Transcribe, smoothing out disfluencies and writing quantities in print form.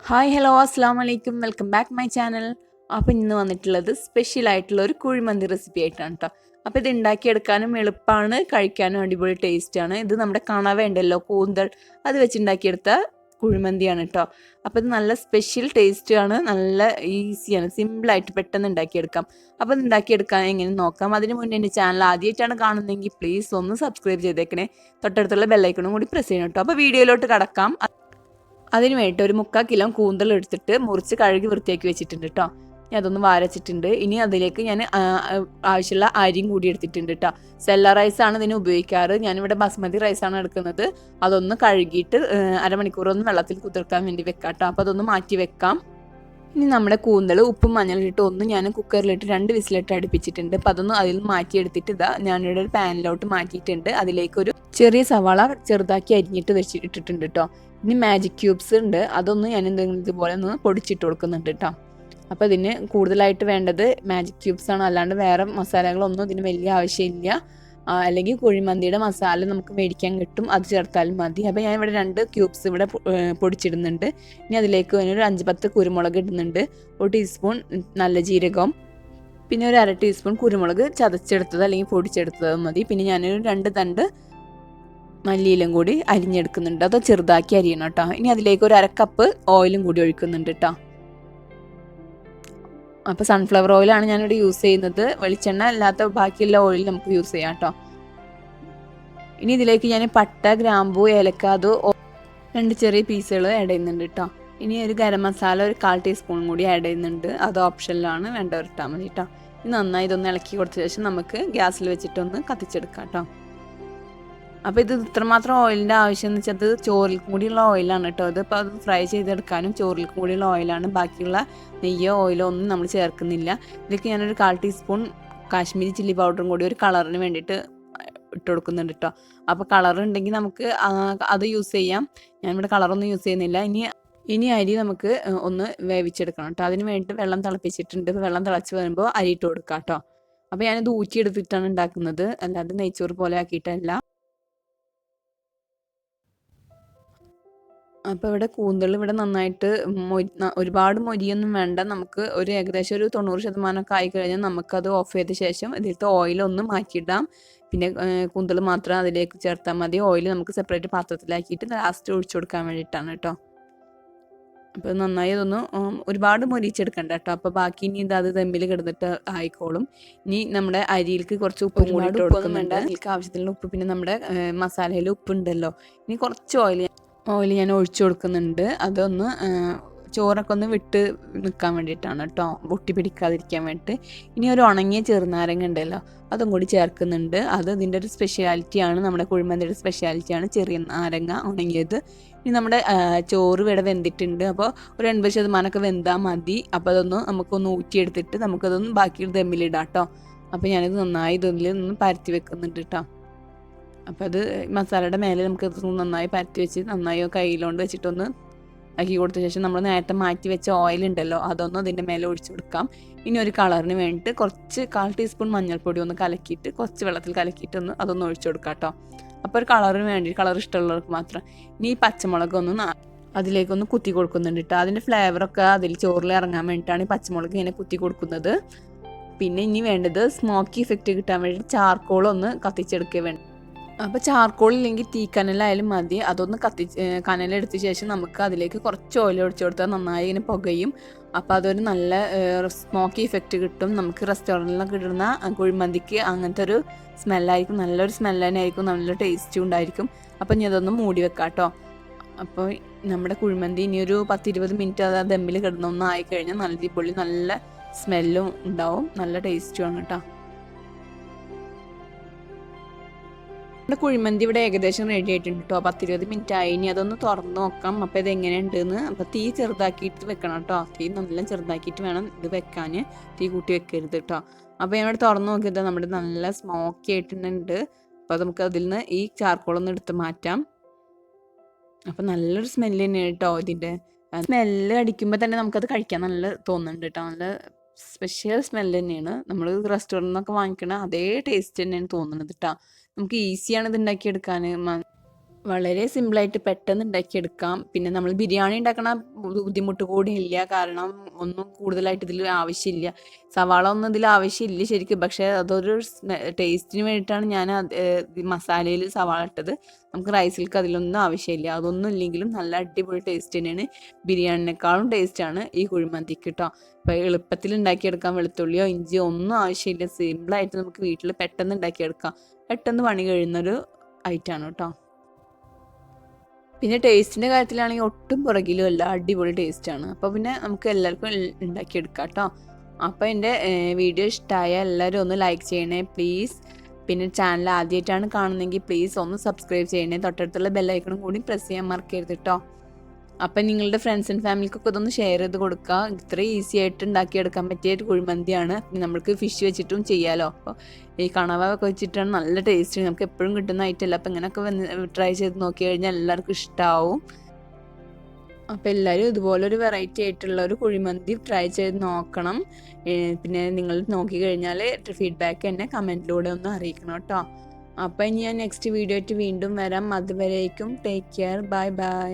Hi hello അസ്സാം വലൈക്കും welcome back my channel. അപ്പോൾ ഇന്ന് വന്നിട്ടുള്ളത് സ്പെഷ്യലായിട്ടുള്ള ഒരു കുഴിമന്തി റെസിപ്പി ആയിട്ടാണ് കേട്ടോ. അപ്പോൾ ഇത് ഉണ്ടാക്കിയെടുക്കാനും എളുപ്പമാണ്, കഴിക്കാനും അടിപൊളി ടേസ്റ്റാണ്. ഇത് നമ്മുടെ കണവ ഉണ്ടല്ലോ, കൂന്തൽ, അത് വെച്ചുണ്ടാക്കിയെടുത്ത കുഴിമന്തിയാണ് കേട്ടോ. അപ്പോൾ ഇത് നല്ല സ്പെഷ്യൽ ടേസ്റ്റാണ്, നല്ല ഈസിയാണ്, സിമ്പിളായിട്ട് പെട്ടെന്ന് ഉണ്ടാക്കിയെടുക്കാം. അപ്പോൾ ഇത് ഉണ്ടാക്കിയെടുക്കാൻ എങ്ങനെ നോക്കാം. അതിന് മുന്നേ എൻ്റെ ചാനൽ ആദ്യമായിട്ടാണ് കാണുന്നതെങ്കിൽ പ്ലീസ് ഒന്ന് സബ്സ്ക്രൈബ് ചെയ്തേക്കണേ. തൊട്ടടുത്തുള്ള ബെല്ലൈക്കണും കൂടി പ്രസ് ചെയ്യണം കേട്ടോ. അപ്പോൾ വീഡിയോയിലോട്ട് കടക്കാം. അതിന് വേണ്ടിയിട്ട് ഒരു 3/4 കിലോ കൂന്തൽ എടുത്തിട്ട് മുറിച്ച് കഴുകി വൃത്തിയാക്കി വെച്ചിട്ടുണ്ട് കേട്ടോ. ഞാൻ അതൊന്ന് വാരച്ചിട്ടുണ്ട്. ഇനി അതിലേക്ക് ഞാൻ ആവശ്യമുള്ള അരിയും കൂടി എടുത്തിട്ടുണ്ട് കേട്ടോ. സെല്ല റൈസാണ് ഇതിന് ഉപയോഗിക്കാറ്. ഞാനിവിടെ ബസുമതി റൈസാണ് എടുക്കുന്നത്. അതൊന്ന് കഴുകിയിട്ട് അരമണിക്കൂറൊന്ന് വെള്ളത്തിൽ കുതിർക്കാൻ വേണ്ടി വെക്കാം കേട്ടോ. അപ്പോൾ അതൊന്ന് മാറ്റി വെക്കാം. ഇനി നമ്മുടെ കൂന്തൽ ഉപ്പും മഞ്ഞളിട്ട് ഒന്ന് ഞാൻ കുക്കറിലിട്ട് 2 വിസിലിട്ട് അടുപ്പിച്ചിട്ടുണ്ട്. അപ്പോൾ അതൊന്ന് അതിൽ നിന്ന് മാറ്റിയെടുത്തിട്ട് ഞാനിവിടെ ഒരു പാനിലോട്ട് മാറ്റിയിട്ടുണ്ട്. അതിലേക്കൊരു ചെറിയ സവാള ചെറുതാക്കി അരിഞ്ഞിട്ട് ഇട്ടിട്ടുണ്ട് കേട്ടോ. ഇനി മാജിക് ക്യൂബ്സ് ഉണ്ട്, അതൊന്ന് ഞാൻ എന്തെങ്കിലും ഇതുപോലെ ഒന്ന് പൊടിച്ചിട്ട് കൊടുക്കുന്നുണ്ട് കേട്ടോ. അപ്പോൾ ഇതിന് കൂടുതലായിട്ട് വേണ്ടത് മാജിക് ക്യൂബ്സ് ആണ്, അല്ലാണ്ട് വേറെ മസാലകളൊന്നും ഇതിന് വലിയ ആവശ്യമില്ല. അല്ലെങ്കിൽ കുഴിമന്തിയുടെ മസാല നമുക്ക് മേടിക്കാൻ കിട്ടും, അത് ചേർത്താലും മതി. അപ്പോൾ ഞാൻ ഇവിടെ 2 ക്യൂബ്സ് ഇവിടെ പൊടിച്ചിടുന്നുണ്ട്. ഇനി അതിലേക്ക് ഒരു 5-10 കുരുമുളക് ഇടുന്നുണ്ട്, 1 ടീസ്പൂൺ നല്ല ജീരകം, പിന്നെ ഒരു 1/2 ടീസ്പൂൺ കുരുമുളക് ചതച്ചെടുത്തത് അല്ലെങ്കിൽ പൊടിച്ചെടുത്തത് മതി. പിന്നെ ഞാനൊരു 2 തണ്ട് മല്ലിയിലും കൂടി അരിഞ്ഞെടുക്കുന്നുണ്ട്, അത് ചെറുതാക്കി അരിയണം കേട്ടോ. ഇനി അതിലേക്ക് ഒരു 1/2 കപ്പ് ഓയിലും കൂടി ഒഴിക്കുന്നുണ്ട് കേട്ടോ. അപ്പോൾ സൺഫ്ലവർ ഓയിലാണ് ഞാനിവിടെ യൂസ് ചെയ്യുന്നത്. വെളിച്ചെണ്ണ അല്ലാത്ത ബാക്കിയുള്ള ഓയിൽ നമുക്ക് യൂസ് ചെയ്യാം കേട്ടോ. ഇനി ഇതിലേക്ക് ഞാൻ പട്ട, ഗ്രാമ്പൂ, ഏലക്ക, അത് 2 ചെറിയ പീസുകൾ ആഡ് ചെയ്യുന്നുണ്ട് കേട്ടോ. ഇനി ഒരു ഗരം മസാല ഒരു 1/4 ടീസ്പൂൺ കൂടി ആഡ് ചെയ്യുന്നുണ്ട്, അത് ഓപ്ഷനിലാണ്, വേണ്ടവർ ഇട്ടാൽ മതി കേട്ടോ. ഇനി നന്നായി ഇതൊന്ന് ഇളക്കി കൊടുത്ത ശേഷം നമുക്ക് ഗ്യാസിൽ വെച്ചിട്ടൊന്ന് കത്തിച്ചെടുക്കാം കേട്ടോ. അപ്പോൾ ഇത് ഇത്രമാത്രം ഓയിലിൻ്റെ ആവശ്യം എന്ന് വെച്ചാൽ അത് ചോറിൽ കൂടിയുള്ള ഓയിലാണ് കേട്ടോ. ഇതിപ്പോൾ അത് ഫ്രൈ ചെയ്തെടുക്കാനും ചോറിൽ കൂടിയുള്ള ഓയിലാണ്. ബാക്കിയുള്ള നെയ്യോ ഓയിലോ ഒന്നും നമ്മൾ ചേർക്കുന്നില്ല. ഇതിലേക്ക് ഞാനൊരു 1/4 ടീസ്പൂൺ കാശ്മീരി ചില്ലി പൗഡറും കൂടി ഒരു കളറിന് വേണ്ടിയിട്ട് ഇട്ട് കൊടുക്കുന്നുണ്ട് കേട്ടോ. അപ്പോൾ കളർ ഉണ്ടെങ്കിൽ നമുക്ക് അത് യൂസ് ചെയ്യാം. ഞാനിവിടെ കളറൊന്നും യൂസ് ചെയ്യുന്നില്ല. ഇനി അരി നമുക്ക് ഒന്ന് വേവിച്ചെടുക്കണം കേട്ടോ. അതിന് വേണ്ടിയിട്ട് വെള്ളം തിളപ്പിച്ചിട്ടുണ്ട്. വെള്ളം തിളച്ച് വരുമ്പോൾ അരി ഇട്ട് കൊടുക്കാം കേട്ടോ. അപ്പോൾ ഞാനിത് ഊറ്റിയെടുത്തിട്ടാണ് ഉണ്ടാക്കുന്നത്, അല്ലാതെ നെയ്ച്ചോറ് പോലെ ആക്കിയിട്ടല്ല. അപ്പോൾ ഇവിടെ കൂന്തൽ ഇവിടെ നന്നായിട്ട് ഒരുപാട് മൊരിയൊന്നും വേണ്ട. നമുക്ക് ഒരു ഏകദേശം ഒരു 90% ആയിക്കഴിഞ്ഞാൽ നമുക്കത് ഓഫ് ചെയ്ത ശേഷം ഇതിലത്തെ ഓയിലൊന്ന് മാറ്റിയിടാം. പിന്നെ കൂന്തൽ മാത്രം അതിലേക്ക് ചേർത്താൽ മതി. ഓയിൽ നമുക്ക് സെപ്പറേറ്റ് പാത്രത്തിലാക്കിയിട്ട് ലാസ്റ്റ് ഒഴിച്ചു കൊടുക്കാൻ വേണ്ടിയിട്ടാണ് കേട്ടോ. അപ്പോൾ നന്നായി അതൊന്ന് ഒരുപാട് മൊരിച്ചെടുക്കണ്ട കേട്ടോ. അപ്പോൾ ബാക്കി ഇനി അത് ദമ്മിൽ കിടന്നിട്ട് ആയിക്കോളും. ഇനി നമ്മുടെ അരിയിലേക്ക് കുറച്ച് ഉപ്പ് കൂടി ഇട്ട് കൊടുക്കുന്നുണ്ട്. അതിലേക്ക് ആവശ്യത്തിനുള്ള ഉപ്പ്, പിന്നെ നമ്മുടെ മസാലയിൽ ഉപ്പുണ്ടല്ലോ. ഇനി കുറച്ച് ഓയിൽ ഞാൻ ഒഴിച്ചു കൊടുക്കുന്നുണ്ട്. അതൊന്ന് ചോറൊക്കെ ഒന്ന് വിട്ട് നിൽക്കാൻ വേണ്ടിയിട്ടാണ് കേട്ടോ, പൊട്ടി പിടിക്കാതിരിക്കാൻ വേണ്ടിയിട്ട്. ഇനി ഒരു ഉണങ്ങിയ ചെറുനാരങ്ങ ഉണ്ടല്ലോ, അതും കൂടി ചേർക്കുന്നുണ്ട്. അത് ഇതിൻ്റെ ഒരു സ്പെഷ്യാലിറ്റിയാണ്, നമ്മുടെ കുഴിമന്തിയുടെ സ്പെഷ്യാലിറ്റിയാണ് ചെറിയ നാരങ്ങ ഉണങ്ങിയത്. ഇനി നമ്മുടെ ചോറ് ഇവിടെ വെന്തിട്ടുണ്ട്. അപ്പോൾ ഒരു 80% വെന്താൽ മതി. അപ്പോൾ അതൊന്ന് നമുക്കൊന്ന് ഊറ്റിയെടുത്തിട്ട് നമുക്കതൊന്ന് ബാക്കി ദമ്മിലിടാം കേട്ടോ. അപ്പോൾ ഞാനിത് നന്നായി ഇതിൽ നിന്ന് പരത്തി വെക്കുന്നുണ്ട് കേട്ടോ. അപ്പോൾ അത് മസാലയുടെ മേലെ നമുക്ക് നന്നായി പരത്തി വെച്ച് നന്നായി കയ്യിലോണ്ട് വെച്ചിട്ടൊന്ന് ആക്കി കൊടുത്ത ശേഷം നമ്മൾ നേരത്തെ മാറ്റി വെച്ച ഓയിൽ ഉണ്ടല്ലോ, അതൊന്നും അതിൻ്റെ മേലെ ഒഴിച്ചു കൊടുക്കാം. ഇനി ഒരു കളറിന് വേണ്ടിയിട്ട് കുറച്ച് 1/4 ടീസ്പൂൺ മഞ്ഞൾപ്പൊടി ഒന്ന് കലക്കിയിട്ട് കുറച്ച് വെള്ളത്തിൽ കലക്കിയിട്ടൊന്ന് അതൊന്ന് ഒഴിച്ചു കൊടുക്കാം കേട്ടോ. അപ്പോൾ ഒരു കളറിന് വേണ്ടി, കളർ ഇഷ്ടമുള്ളവർക്ക് മാത്രം. ഇനി ഈ പച്ചമുളകൊന്ന് അതിലേക്കൊന്ന് കുത്തി കൊടുക്കുന്നുണ്ട് കേട്ടോ. അതിൻ്റെ ഫ്ലേവറൊക്കെ അതിൽ ചോറിൽ ഇറങ്ങാൻ വേണ്ടിയിട്ടാണ് ഈ പച്ചമുളക് ഇങ്ങനെ കുത്തി കൊടുക്കുന്നത്. പിന്നെ ഇനി വേണ്ടത് സ്മോക്കി ഇഫക്റ്റ് കിട്ടാൻ വേണ്ടി ചാർക്കോളൊന്ന് കത്തിച്ചെടുക്കുക വേണം. അപ്പോൾ ചാർക്കോൾ ഇല്ലെങ്കിൽ തീക്കനലായാലും മതി. അതൊന്ന് കനലെടുത്ത ശേഷം നമുക്ക് അതിലേക്ക് കുറച്ച് ഓയിൽ ഒഴിച്ചു കൊടുത്താൽ നന്നായി ഇങ്ങനെ പുകയും. അപ്പോൾ അതൊരു നല്ല സ്മോക്കി ഇഫക്റ്റ് കിട്ടും. നമുക്ക് റെസ്റ്റോറൻറ്റിലൊക്കെ കിട്ടുന്ന കുഴിമന്തിക്ക് അങ്ങനത്തെ ഒരു സ്മെല്ലായിരിക്കും, നല്ലൊരു സ്മെല്ല് തന്നെ ആയിരിക്കും, നല്ല ടേസ്റ്റും ഉണ്ടായിരിക്കും. അപ്പോൾ ഇനി അതൊന്ന് മൂടി വെക്കാം കേട്ടോ. അപ്പോൾ നമ്മുടെ കുഴിമന്തി ഇനി ഒരു 10-20 മിനിറ്റ് അത് ദമ്മിൽ കിടന്നൊന്നും ആയിക്കഴിഞ്ഞാൽ നല്ല പൊള്ളി നല്ല സ്മെല്ലും ഉണ്ടാവും, നല്ല ടേസ്റ്റുമാണ് കേട്ടോ. നമ്മുടെ കുഴിമന്തി ഇവിടെ ഏകദേശം റെഡി ആയിട്ടുണ്ട് കേട്ടോ. 10-20 മിനിറ്റ് ആയി. ഇനി അതൊന്ന് തുറന്ന് നോക്കാം. അപ്പോൾ ഇത് എങ്ങനെയുണ്ടെന്ന്. അപ്പോൾ തീ ചെറുതാക്കിയിട്ട് വെക്കണം കേട്ടോ. തീ നല്ല ചെറുതാക്കിയിട്ട് വേണം ഇത് വെക്കാൻ, തീ കൂട്ടി വെക്കരുത് കേട്ടോ. അപ്പോൾ ഞാനിവിടെ തുറന്ന് നോക്കിയത് നമ്മുടെ നല്ല സ്മോക്കി ആയിട്ടുണ്ട്. അപ്പോൾ നമുക്ക് അതിൽ നിന്ന് ഈ ചാർക്കോളൊന്ന് എടുത്ത് മാറ്റാം. അപ്പോൾ നല്ലൊരു സ്മെല്ല് തന്നെയാണ് കേട്ടോ. ഇതിൻ്റെ സ്മെല്ല് അടിക്കുമ്പോൾ തന്നെ നമുക്കത് കഴിക്കാൻ നല്ല തോന്നുന്നുണ്ട് കേട്ടോ. നല്ല സ്പെഷ്യൽ സ്മെല്ല് തന്നെയാണ്. നമ്മൾ റെസ്റ്റോറൻറ്റിൽ നിന്നൊക്കെ വാങ്ങിക്കണ അതേ ടേസ്റ്റ് തന്നെയാണ് തോന്നുന്നത് കേട്ടോ. നമുക്ക് ഈസിയാണ് ഇത് ഉണ്ടാക്കിയെടുക്കാൻ. വളരെ സിമ്പിളായിട്ട് പെട്ടെന്ന് ഉണ്ടാക്കിയെടുക്കാം. പിന്നെ നമ്മൾ ബിരിയാണി ഉണ്ടാക്കണ ബുദ്ധിമുട്ട് കൂടി ഇല്ല. കാരണം ഒന്നും കൂടുതലായിട്ട് ഇതിൽ ആവശ്യമില്ല. സവാള ഒന്നും ഇതിൽ ആവശ്യമില്ല ശരിക്കും. പക്ഷേ അതൊരു ടേസ്റ്റിന് വേണ്ടിയിട്ടാണ് ഞാൻ മസാലയിൽ സവാള ഇട്ടത്. നമുക്ക് റൈസിലേക്ക് അതിലൊന്നും ആവശ്യമില്ല. അതൊന്നും ഇല്ലെങ്കിലും നല്ല അടിപൊളി ടേസ്റ്റ് തന്നെയാണ്. ബിരിയാണിനേക്കാളും ടേസ്റ്റാണ് ഈ കുഴിമന്തിക്ക് കേട്ടോ. അപ്പോൾ എളുപ്പത്തിൽ ഉണ്ടാക്കിയെടുക്കാം. വെളുത്തുള്ളിയോ ഇഞ്ചിയോ ഒന്നും ആവശ്യമില്ല. സിമ്പിളായിട്ട് നമുക്ക് വീട്ടിൽ പെട്ടെന്ന് ഉണ്ടാക്കിയെടുക്കാം. പെട്ടെന്ന് പണി കഴിയുന്നൊരു ഐറ്റമാണ് കേട്ടോ. പിന്നെ ടേസ്റ്റിൻ്റെ കാര്യത്തിലാണെങ്കിൽ ഒട്ടും പുറകിലും അല്ല, അടിപൊളി ടേസ്റ്റാണ്. അപ്പോൾ പിന്നെ നമുക്ക് എല്ലാവർക്കും ഉണ്ടാക്കിയെടുക്കാം കേട്ടോ. അപ്പോൾ എൻ്റെ വീഡിയോ ഇഷ്ടമായ എല്ലാവരും ഒന്ന് ലൈക്ക് ചെയ്യണേ പ്ലീസ്. പിന്നെ ചാനൽ ആദ്യമായിട്ടാണ് കാണുന്നതെങ്കിൽ പ്ലീസ് ഒന്ന് സബ്സ്ക്രൈബ് ചെയ്യണേ. തൊട്ടടുത്തുള്ള ബെല്ലൈക്കണും കൂടി പ്രസ് ചെയ്യാൻ മറക്കരുത് കേട്ടോ. അപ്പം നിങ്ങളുടെ ഫ്രണ്ട്സ് ആൻഡ് ഫാമിലിക്കൊക്കെ ഇതൊന്ന് ഷെയർ ചെയ്ത് കൊടുക്കുക. ഇത്ര ഈസി ആയിട്ട് ഉണ്ടാക്കിയെടുക്കാൻ പറ്റിയ ഒരു കുഴിമന്തിയാണ്. നമ്മൾക്ക് ഫിഷ് വെച്ചിട്ടും ചെയ്യാമല്ലോ. അപ്പോൾ ഈ കണവ ഒക്കെ വെച്ചിട്ടാണ് നല്ല ടേസ്റ്റ്. നമുക്ക് എപ്പോഴും കിട്ടുന്ന ഐറ്റമല്ല. അപ്പോൾ ഇങ്ങനെയൊക്കെ ട്രൈ ചെയ്ത് നോക്കി കഴിഞ്ഞാൽ എല്ലാവർക്കും ഇഷ്ടമാവും. അപ്പോൾ എല്ലാവരും ഇതുപോലൊരു വെറൈറ്റി ആയിട്ടുള്ള ഒരു കുഴിമന്തി ട്രൈ ചെയ്ത് നോക്കണം. പിന്നെ നിങ്ങൾ നോക്കി കഴിഞ്ഞാൽ ഫീഡ്ബാക്ക് എന്നെ കമൻറ്റിലൂടെ ഒന്ന് അറിയിക്കണം കേട്ടോ. അപ്പോൾ ഇനി ഞാൻ നെക്സ്റ്റ് വീഡിയോ ആയിട്ട് വീണ്ടും വരാം. അതുവരേക്കും ടേക്ക് കെയർ. Bye bye.